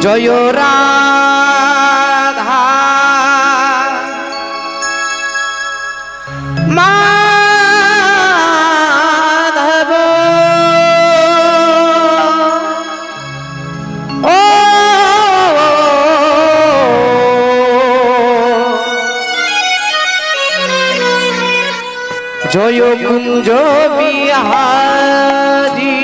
জয় রাধা মাধব ও জয় কুঞ্জ বিহারী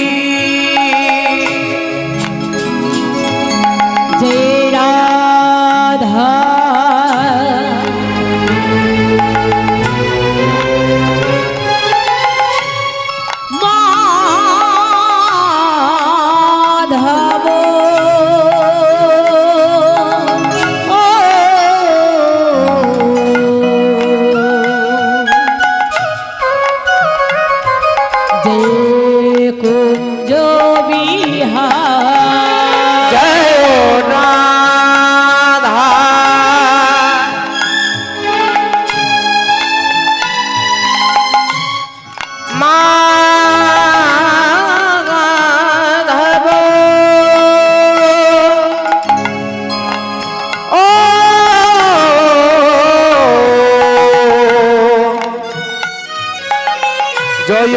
জয়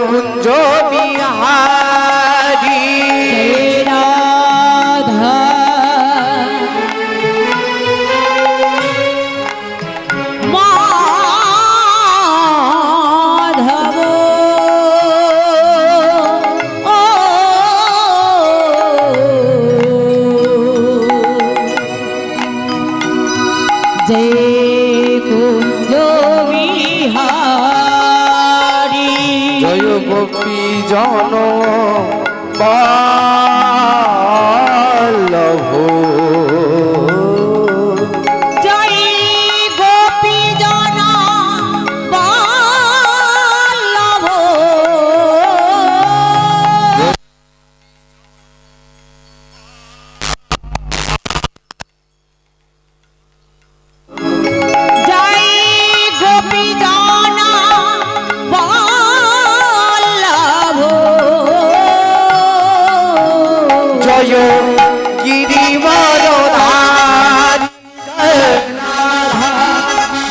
কুঞ্জ বিহারী রাধা মাধব ও জয় কুঞ্জ বিহারী জয় গোপী জন বল্লভ জয় গোপী জন বল্লভ জয় গোপী জন বল্লভ জয় গিরিবরধারী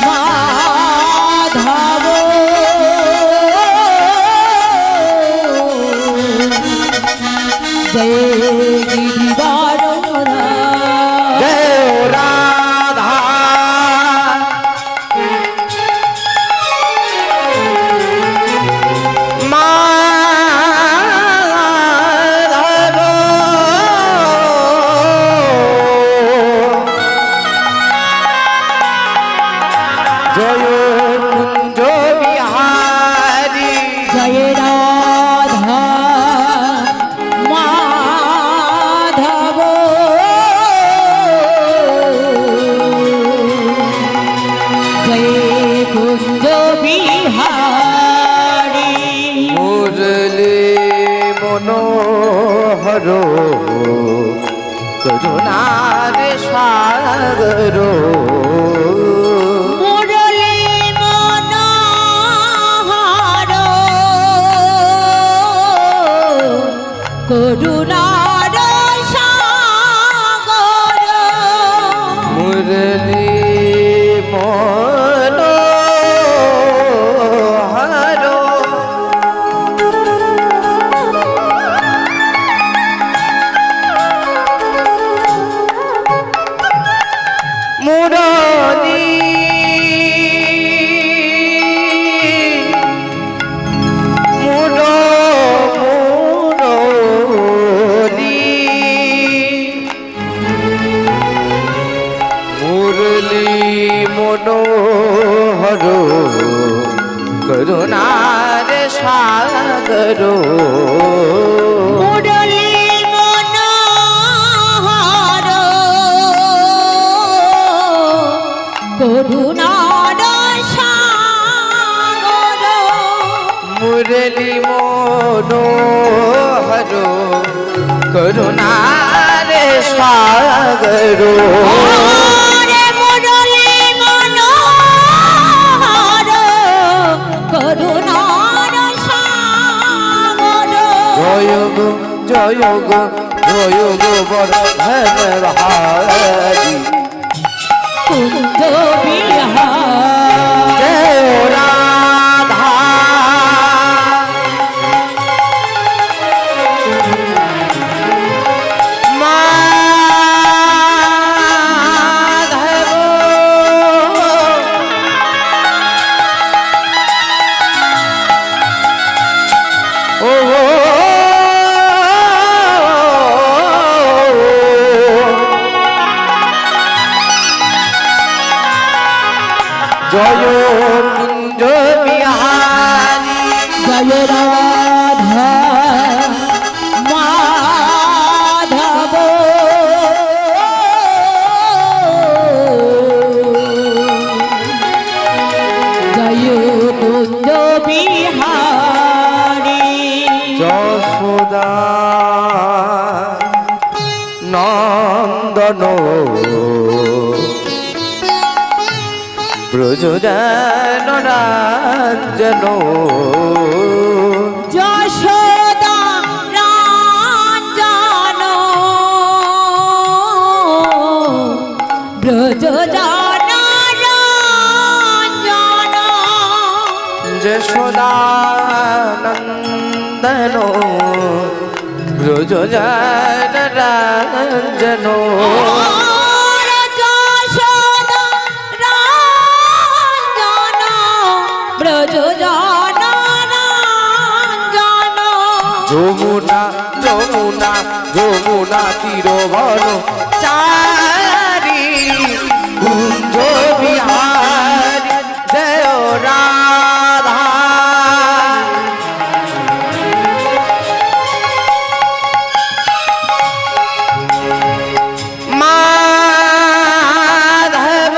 মাধব জয় গিরিবরধারী জয় রাধা মাধব জয় কুঞ্জ বিহারী জয় রাধা মাধব জয় কুঞ্জ বিহারী মুরলী মনোহর করুণার সাগর মুরলী মনোহর করুণার সাগর মুরলী মনোহর মুরলী মুরলী মনোহর করুণার সাগর মুরলী মনোহর করুণার সাগর মুরলী মনোহর করুণার সাগর ওরে মুরলী মনোহর করুণার সাগর জয় গো জয় গো জয় গো বর্ধন হারি কুঞ্জ বিহার জয় রাধা মাধব ও জয় কুঞ্জ বিহারী জয় রাধা মাধব জয় কুঞ্জ বিহারী যশোদা নন্দন ব্রজজন রাঞ্জন যশোদা রাঞ্জন ব্রজজন রাঞ্জন যশোদানন্দন ব্রজজন রাঞ্জন যশোদা রাঞ্জন ব্রজজন রাঞ্জন যমুনা যমুনা যমুনা তীরবন চারি কুঞ্জ বিহারী জয় রাধা মাধব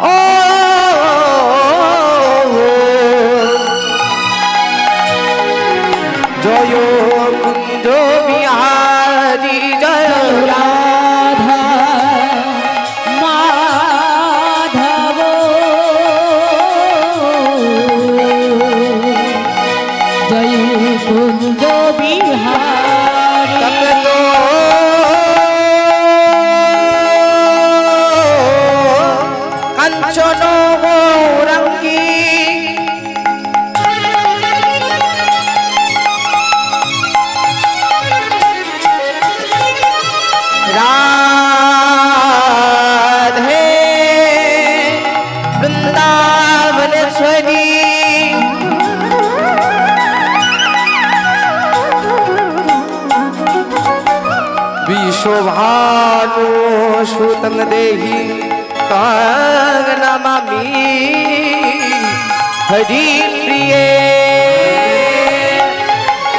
ও জয় কুঞ্জ বিহারী জয় রাধা মাধব জয় কুঞ্জ বিহারী তপ্ত কাঞ্চন গৌরাঙ্গী রাধে বৃন্দাবনেশ্বরী বিশ্বভানু সুতং দেহি কাং নমামি হরি প্রিয়ে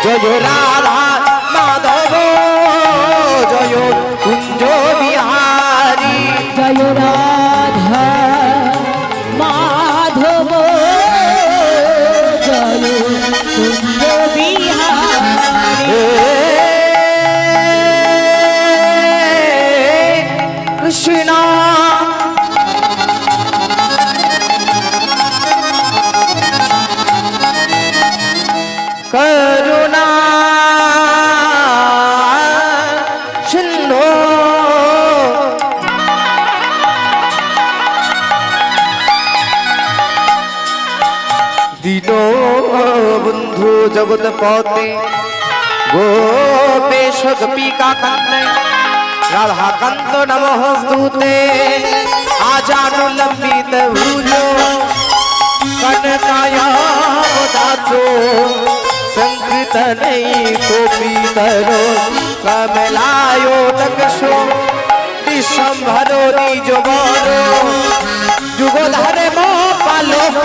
জয় রাধা মাধব জয় কুঞ্জ বিহারী জয় রাধা মাধব জয় কুঞ্জ বিহারী কৃষ্ণ করুণা সিন্ধু দীন বন্ধু জগৎপতে গোপেশ গোপিকা কান্তে রাধাকান্ত নমস্তুতে আজানুলম্বিত ভুজো কনকায়াবদাচো সংকৃতনৈ কোপিতরো কমলায়োতকশো বিশ্বম্ভর নিজ বর যুগধারে মো পালক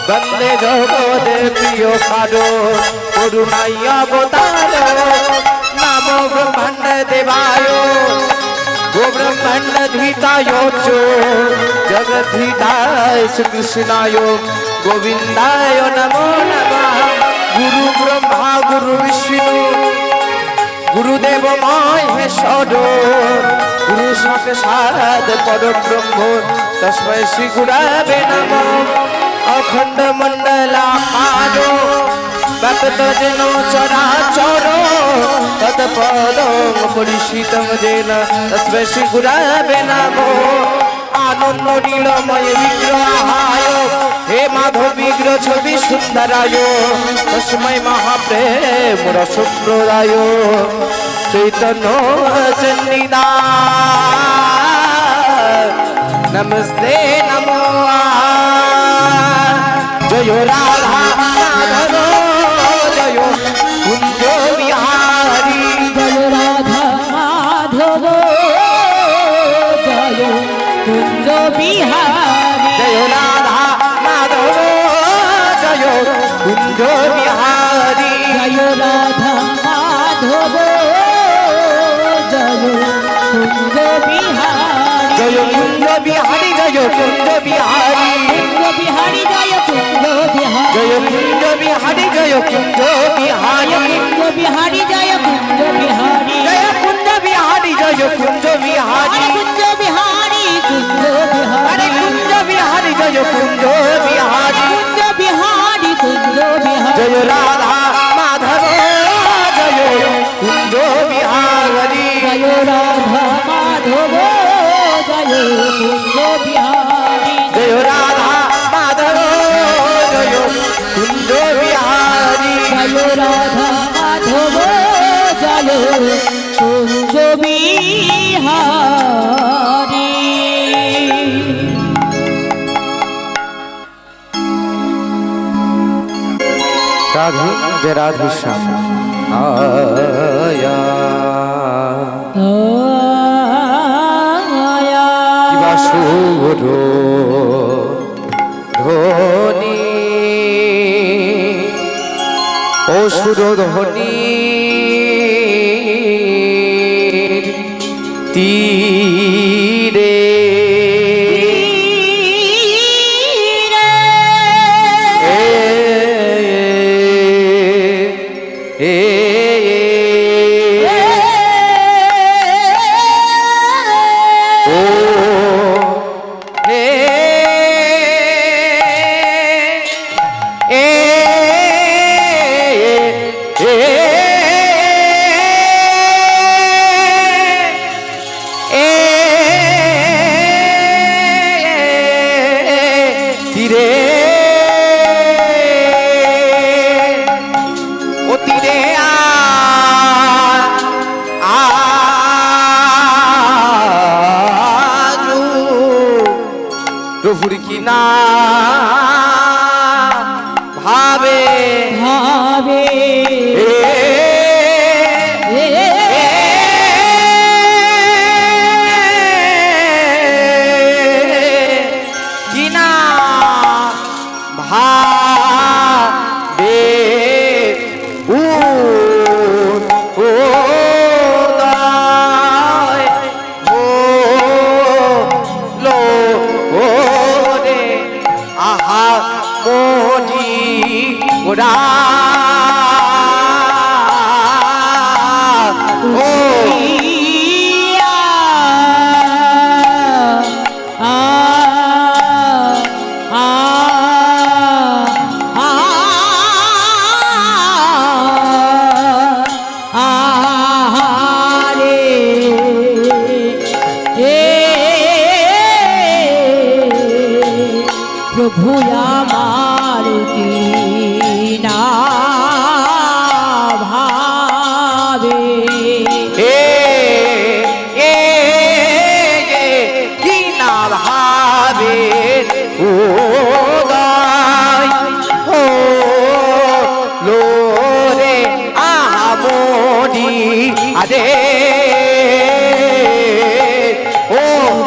বন্দে জগদে প্রিয় কারো করুণাই অবতার নাম ব্রহ্মাণ্ড দেবায় গো ব্রহ্মাণ্ড ধৃতায় চ জগদ্ধিতায় শ্রীকৃষ্ণায় গোবিন্দায় নমো নমঃ গুরু ব্রহ্মা গুরু বিষ্ণু গুরুদেব মহেশ্বর গুরু সাক্ষাৎ পরব্রহ্ম তস্मै শ্রী গুরবে নমঃ অখণ্ড মণ্ডলাকার ব্যক্ত যেন চরাচর তৎপদং পরিষিতং যেন তস্मै শ্রী গুরবে নমঃ আনন্দ নীলময় বিগ্রহায় হে মাধব বিগ্রহ ছবি সুন্দরায় তস্मै মহাপ্রেম রসপ্রদায় চৈতন্য চন্দিদাস নমস্তে নমো জয় রাধা মাধব জয় কুঞ্জ বিহারী জয় রাধা মাধব জয় কুঞ্জ বিহারী জয় রাধা মাধব জয় কুঞ্জ বিহারী জয় রাধা মাধব জয় কুঞ্জ বিহারী জয় কুঞ্জ বিহারী জয় কুঞ্জ বিহারী কুঞ্জ বিহারী জয় কুঞ্জ বিহারী জয় কুঞ্জ বিহারী জয় কুঞ্জ বিহারী কুঞ্জ বিহারী জয় কুঞ্জ বিহারী জয় কুঞ্জ বিহারী জয় কুঞ্জ বিহারী কুঞ্জ বিহারী কুঞ্জ আরে বিহারী কুঞ্জ বিহারী জয় কুঞ্জ বিহারী কুঞ্জ বিহারী কুঞ্জ বিহারী জয় রাধা মাধব জয় কুঞ্জ বিহারী জয় রাধা মাধব জয় কুঞ্জ বিহারী জয় রাধা মাধব জয় কুঞ্জ বিহারী জয় রাধা মাধব জয় কুঞ্জ বিহারী রাধে জয় রাধে শ্যাম আয়া কিবা সুর ধ্বনি অসুর ধ্বনি তীরে প্রভুর কি না ভাবে ভাবে কি না ভাবে ও ওরা ও প্রভু আমার কি না ভাবে কি না ভাবে ও ও লোরে আহামনি আরে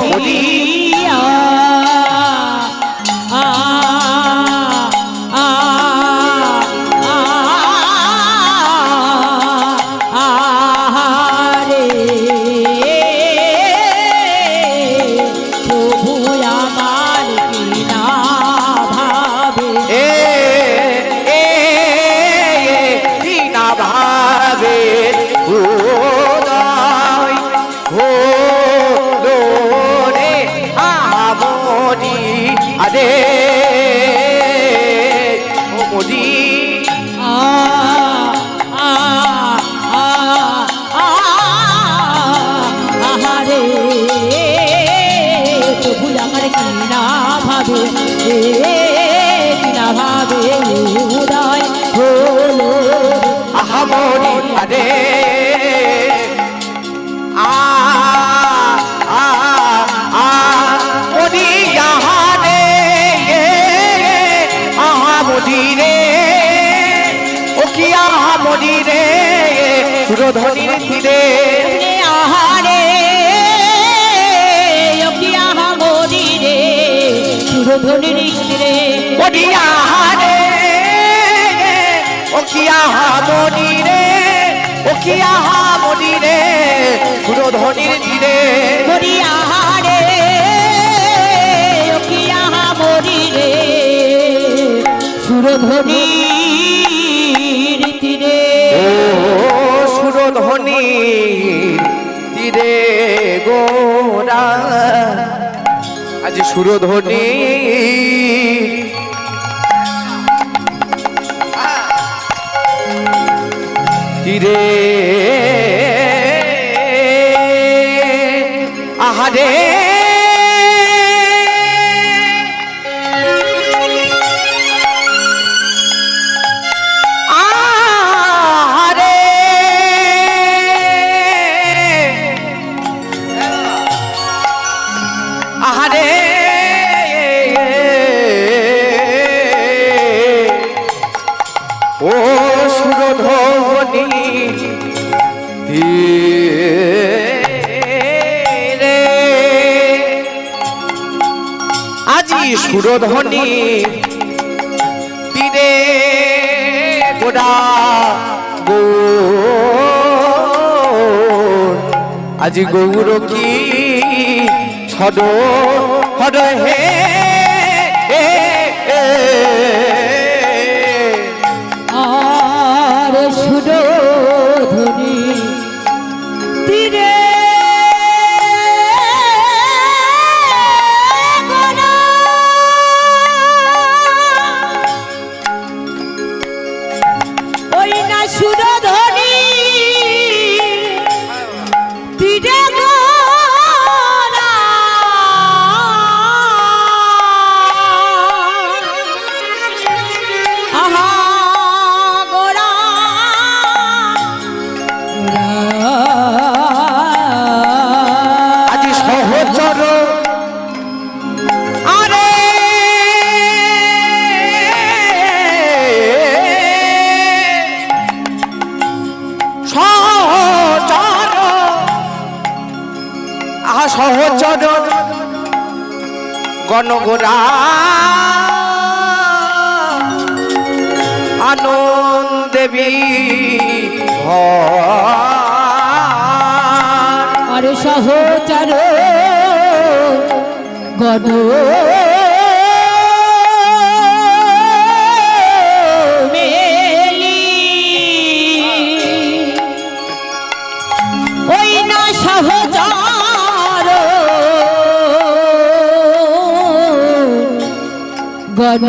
মরিয়া আ আ আহারে প্রভু আমার কি না ভাবে বিনা ভাবে উদয় হলো রে আমনি আরে মরি আহারে প্রভু আমার কিনা ভাবে কিনা ভাবে উদয় হলো আহামরি আরে মরি আহারে আহামরি রে ও কি আহামরি রে সুরধ্বনির তীরে আহারে কি আহামরি রে সুরধ্বনির তীরে মরি আহারে ও কি আহামরি রে ও কি আহামরি রে সুরধ্বনির তীরে মরি আহারে কি আহামরি রে সুরধ্বনির তীরে ও সুরধ্বনির তীরে গোরা আজ সুরধ্বনি তীরে আহারে আহারে আহারে ও সুরধ্বনি তীরে আজি সুরধ্বনি তীরে গোড়া গৌর আজি গৌর কি ছদ হর হে আর সুরধ্বনি তীরে গোরা ওই না সুরধ্বনি তীরে গোরা আহা গোরা আজি সহচর আরে সহচর আহা সহচর গণগোরা আনন্দেবী আর সহচর গণ মেলি ওই না সহচর গণ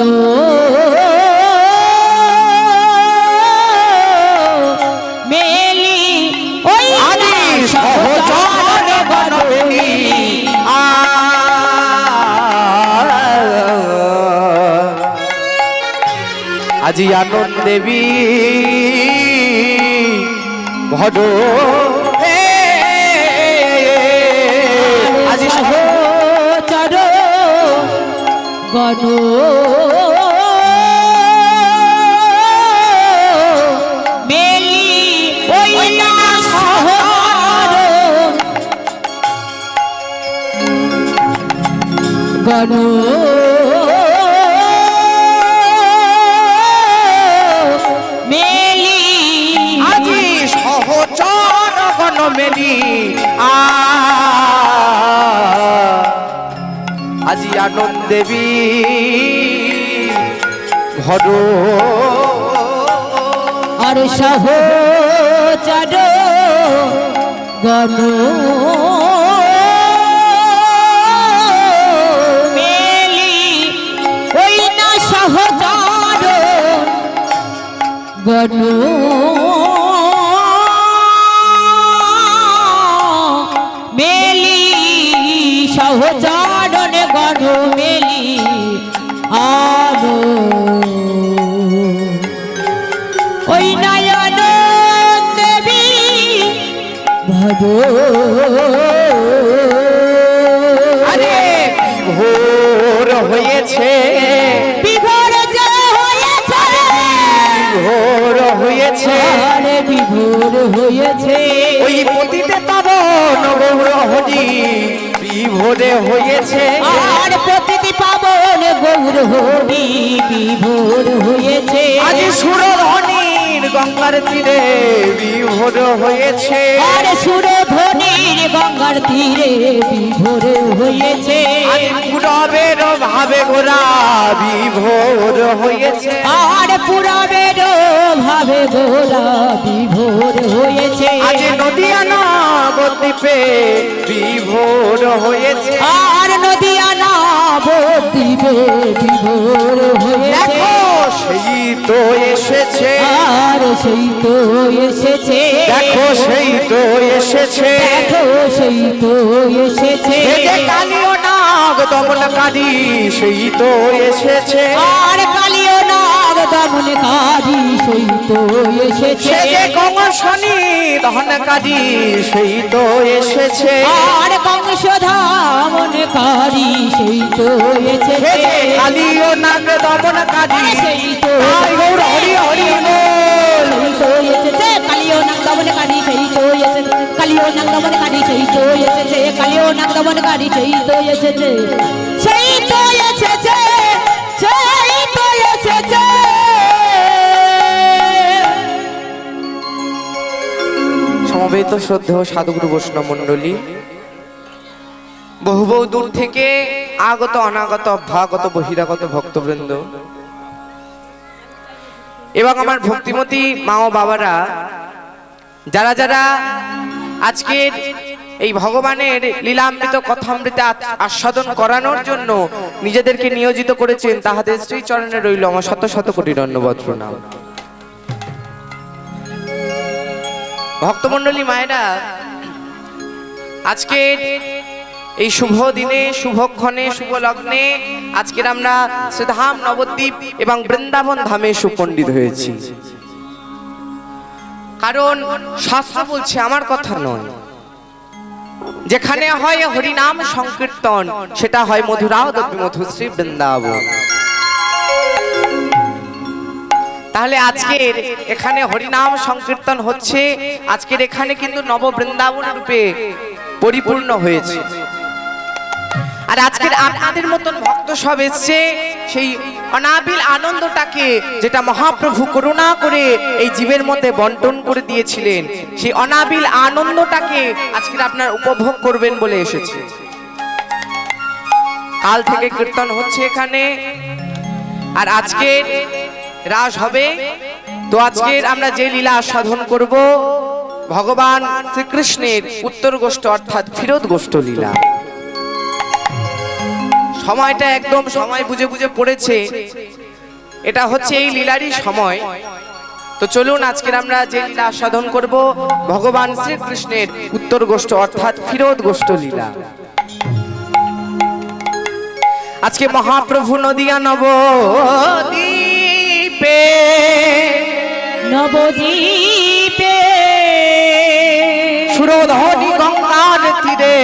মেলি ওই আদি না সহচর গণমেলি আজি আনন্দেবী ভজ আজি সহচর গণ মেলি ওই না সহচর গণ মেলি আজি সহচর গণ মেলি আজি আনন্দেবী ভর আর সহচর গণ মেলি ওই না সহচর গণ মেলি সহচরণ গণ মেলি আর ওই নয়ন দেবী ভব আরে ভোর হয়েছে বিভোর যে হয়েছে ভোর হয়েছে আরে বিভোর হয়েছে ওই পতিতে তরণ গৌরহরি বিভোরে হয়েছে আর প্রতিটি পাবন গৌর হরি বিভোর হয়েছে আজ সুরধনির গঙ্গার তীরে বিভোর হয়েছে আর সুরধ্বনির গঙ্গার তীরে বিভোর হয়েছে আজ পুরবের ভাবে গোরা বিভোর হয়েছে আর পুরবের ভাবে গোরা বিভোর হয়েছে আজ নদিয়া নবদ্বীপে বিভোর হয়েছে আর নদিয়া নবদ্বীপে বিভোর হয়েছে দেখো সেই তো এসেছে আর সেই তো এসেছে দেখো সেই তো এসেছে দেখো সেই তো এসেছে এই যে কালিও নাগ দমনকারী সেই তো এসেছে আর কালিও নাগ দমনকারী সেই তো এসেছে সে যে কংসনী দহনকারী সেই তো এসেছে আর কংসধামনকারী সেই তো সে এসেছে যে কালিও নাগ দমনকারী সেই তো আয় গৌর হরি হরি বল। সেই তো এসেছে কালিও নাগ দমনকারী সেই তো এসেছে কালিও নাগ দমনকারী সেই তো এসেছে কালিও নাগ দমনকারী সেই তো এসেছে সেই তো এসেছে সেই তো এসেছে সমবেত শ্রদ্ধেয় সাধুগুরু বৈষ্ণব মণ্ডলী, বহু বহু দূর থেকে আগত অনাগত অভ্যাগত বহিরাগত ভক্তবৃন্দ এবং আমার ভক্তিমতী মা ও বাবারা, যারা যারা আজকের এই ভগবানের লীলামৃত কথামৃতে আস্বাদন করানোর জন্য নিজেদেরকে নিয়োজিত করেছেন, তাহাদের শ্রী চরণে রইল আমার শত শত কোটি ধন্যবাদ প্রণাম। ভক্তমণ্ডলী মায়েরা, আজকের এই শুভ দিনে, শুভক্ষণে, শুভ লগ্নে আজকের আমরা শ্রীধাম নবদ্বীপ এবং বৃন্দাবন ধামে সুপণ্ডিত হয়েছি। কারণ শাস্ত্র বলছে, আমার কথা নয়, যেখানে হয় হরিনাম সংকীর্তন সেটা হয় মধুরাদপি মধুশ্রী বৃন্দাবন। তাহলে আজকের এখানে হরিনাম সংকীর্তন হচ্ছে, আজকের এখানে কিন্তু নব বৃন্দাবন রূপে পরিপূর্ণ হয়েছে। আর আজকের আপনাদের মতন ভক্ত সব এসছে সেই অনাবিল আনন্দটাকে, যেটা মহাপ্রভু করুণা করে এই জীবের মধ্যে বন্টন করে দিয়েছিলেন, সেই অনাবিল আনন্দটাকে আজকের আপনার উপভোগ করবেন বলে এসেছে। কাল থেকে কীর্তন হচ্ছে এখানে, আর আজকের রাস হবে। তো আজকের আমরা যে লীলা সাধন করব, ভগবান শ্রীকৃষ্ণের উত্তর গোষ্ঠ অর্থাৎ ফিরোদ গোষ্ঠ লীলা। সময়টা একদম সময় বুঝে বুঝে পড়েছে, এটা হচ্ছে এই লীলারই সময়। তো চলুন আজকের আমরা যে লীলা সাধন করব, ভগবান শ্রীকৃষ্ণের উত্তর গোষ্ঠ অর্থাৎ ফিরোদ গোষ্ঠ লীলা। আজকে মহাপ্রভু নদিয়া নবদ্বীপে নবদ্বীপে সুরধনি গঙ্গার তীরে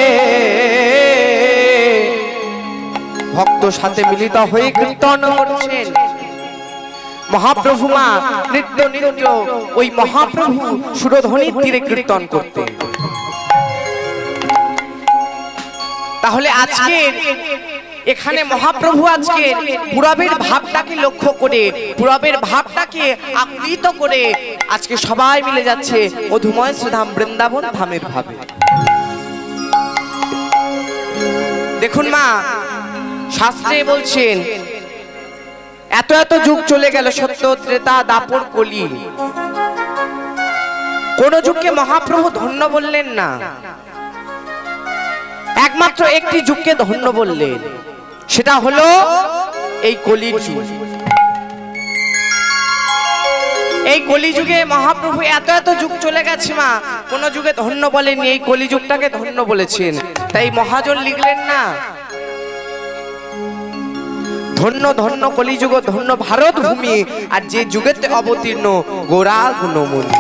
ভক্ত সাথে মিলিত হয়ে কীর্তন করছেন। মহাপ্রভু মা নিত্য নিত্য ওই মহাপ্রভু সুরধনির তীরে কীর্তন করতেন। তাহলে আজকের এখানে মহাপ্রভু আজকে পুরবের ভাবটাকে লক্ষ্য করে, পুরবের ভাবটাকে আকুলিত করে আজকে সবাই মিলে যাচ্ছে মধুময় শ্রীধাম বৃন্দাবন ধামের ভাবে। দেখুন মা, শাস্ত্রে বলছেন এত এত যুগ চলে গেল, সত্য, ত্রেতা, দাপর, কলি, কোন যুগকে মহাপ্রভু ধন্য বললেন না, একমাত্র একটি যুগকে ধন্য বললেন, সেটা হলো এই কলির যুগ। এই কলিযুগে মহাপ্রভু এত এত যুগ চলে গেছে মা, কোন যুগে ধন্য বলেননি, এই কলিযুগটাকে ধন্য বলেছেন। তাই মহাজন লিখলেন না, ধন্য ধন্য কলিযুগ, ধন্য ভারত ভূমি, আর যে যুগেতে অবতীর্ণ গোরা গুণমণি।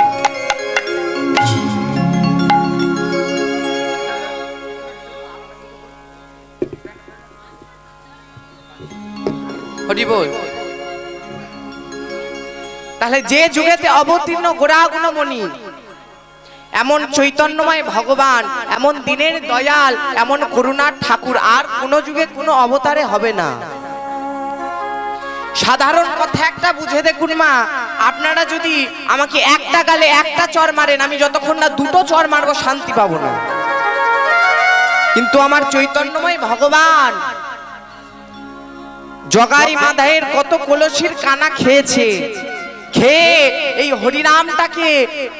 হরি বল। তাহলে যে যুগেতে অবতীর্ণ গোরা গুণমণি, এমন চৈতন্যময় ভগবান, এমন দিনের দয়াল, এমন করুণার ঠাকুর আর কোন যুগে কোন অবতারে হবে না। সাধারণ কথা একটা বুঝে দেখুন মা, আপনারা যদি আমাকে একটা গালে একটা চর মারেন, আমি যতক্ষণ না দুটো চর মারবো শান্তি পাবো না। কিন্তু আমার চৈতন্যময় ভগবান জগাই মাধায়ের কত কলসির কানা খেয়েছে, খেয়ে এই হরিনামটাকে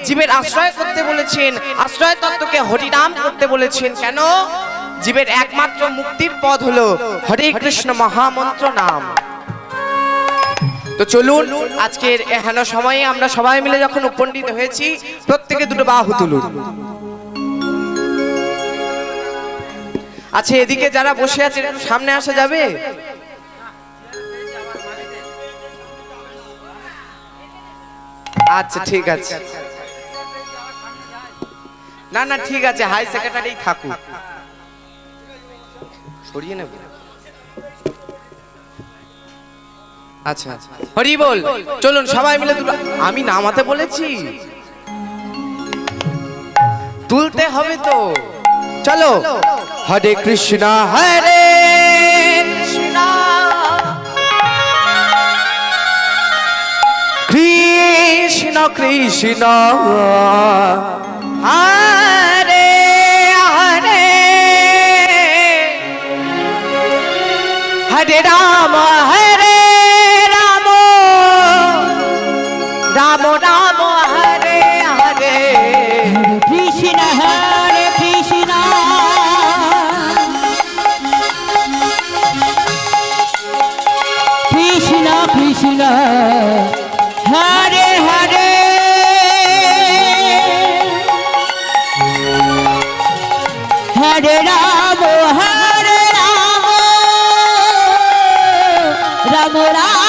জীবের আশ্রয় করতে বলেছেন, আশ্রয় তত্ত্বকে হরিনাম করতে বলেছেন। কেন? জীবের একমাত্র মুক্তির পথ হলো হরে কৃষ্ণ মহামন্ত্র নাম। তো চলুন, আজকের এহেন সময়ে আমরা সবাই মিলে যখন উপনীত হয়েছি, প্রত্যেকে দুটো বাহু তুলুন। আচ্ছা, এদিকে যারা বসে আছে সামনে আসা যাবে? আচ্ছা ঠিক আছে, না না ঠিক আছে, হাই সেক্রেটারি থাকুক, সরিয়ে নেব। আচ্ছা হরি বল। চলুন সবাই মিলে আমি নামাতে বলেছি, তুলতে হবে তো। চলো, হরে কৃষ্ণ হরে কৃষ্ণ কৃষ্ণ কৃষ্ণ হরে হরে, হরে রাম হরে রাম, রাম রাম হরে হরে, কৃষ্ণ হরে কৃষ্ণ কৃষ্ণ কৃষ্ণ হরে হরে, হরে রাম রাম রাম